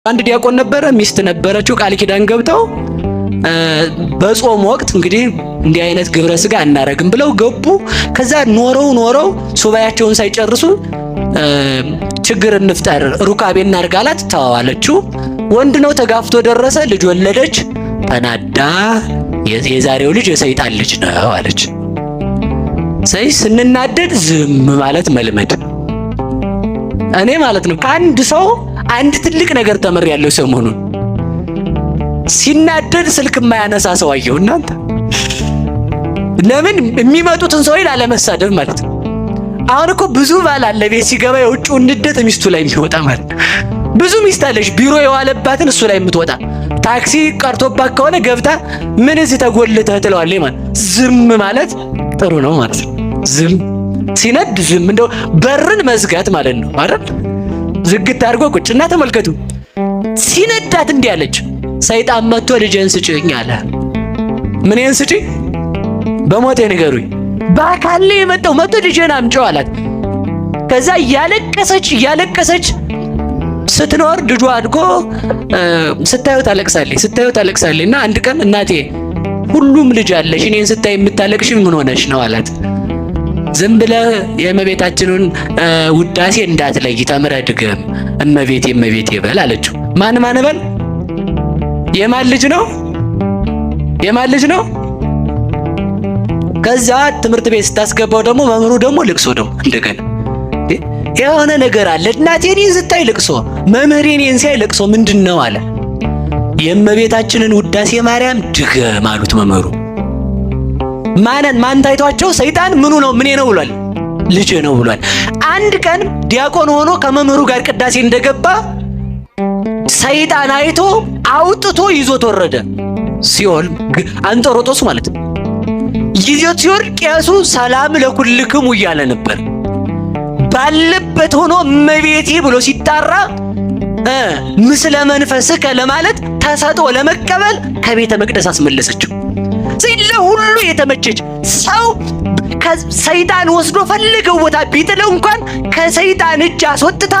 አንድ ዲያቆን ነበረ፣ ሚስት ነበረችው። ቃል ኪዳን ገብተው በጾም ወቅት እንግዲህ እንዲህ አይነት ግብረ ስጋ አናረግም ብለው ገቡ። ከዛ ኖረው ሱባኤያቸውን ሳይጨርሱ ችግር እንፍጠር ሩካቤ እናርግ አላት። ተዋዋለችው። ወንድ ነው፣ ተጋፍቶ ደረሰ። ልጅ ወለደች። ተናዳ የዛሬው ልጅ የሰይጣን ልጅ ነው አለች። ስንናደድ ዝም ማለት መልመድ። እኔ ማለት ነው ከአንድ ሰው አንድ ትልቅ ነገር ተመሪያለሁ ሰሞኑን። ሲናደድ ስልክ የማያነሳ ሰው አየሁ። እናንተ ለምን የሚመጡትን ሰው ላለመሳደብ ማለት ነው። አሁን እኮ ብዙ ባል አለ ቤት ሲገባ የውጭውን ንደት ሚስቱ ላይ የሚወጣ ማለት ነው። ብዙ ሚስት አለች ቢሮ የዋለባትን እሱ ላይ የምትወጣ። ታክሲ ቀርቶባት ከሆነ ገብታ ምን እዚህ ተጎልተህ ትለዋለች ማለት። ዝም ማለት ጥሩ ነው ማለት ነው። ዝም ሲነድ ዝም እንደው በርን መዝጋት ማለት ነው አይደል? ዝግት አድርጎ ቁጭና ተመልከቱ። ሲነዳት እንዲህ አለች፣ ሰይጣን መጥቶ ልጄን ስጭኝ አለ። ምንን ስጭኝ? በሞቴ ንገሩኝ። በአካል ላይ የመጣው መጥቶ ልጄን አምጪው አላት። ከዛ እያለቀሰች ስትኖር ልጇ አድጎ ስታዩት ታለቅሳለች። እና አንድ ቀን እናቴ ሁሉም ልጅ አለሽ እኔን ስታይ የምታለቅሽ ምን ሆነሽ ነው አላት። ዝም ብለህ የእመቤታችንን ውዳሴ እንዳትለይ ተምረህ ድገም፣ እመቤቴ በል አለችው። ማን በል? የማን ልጅ ነው? ከዛ ትምህርት ቤት ስታስገባው ደግሞ መምህሩ ደግሞ ልቅሶ ደግሞ እንደገና የሆነ ነገር አለ። እናቴ እኔን ስታይ ልቅሶ፣ መምህሬ እኔን ሲያይ ልቅሶ ምንድነው አለ። የእመቤታችንን ውዳሴ ማርያም ድገም አሉት መምህሩ። ማን ታይቷቸው ሰይጣን ምኑ ነው ምኔ ነው ብሏል፣ ልጅ ነው ብሏል። አንድ ቀን ዲያቆን ሆኖ ከመምህሩ ጋር ቅዳሴ እንደገባ ሰይጣን አይቶ አውጥቶ ይዞት ወረደ። ሲኦል አንጦሮጦስ ማለት ነው። ይዞት ሲወርድ ቄሱ ሰላም ለኩልክሙ እያለ ነበር። ባለበት ሆኖ እመቤቴ ብሎ ሲጣራ ምስለ መንፈስከ ለማለት ተሰጥኦ ለመቀበል ከቤተ መቅደስ አስመለሰችው። ለሁሉ የተመቸች ሰው ሰይጣን ወስዶ ፈልገው ቦታ ቢጥለው እንኳን ከሰይጣን እጅ አስወጥታ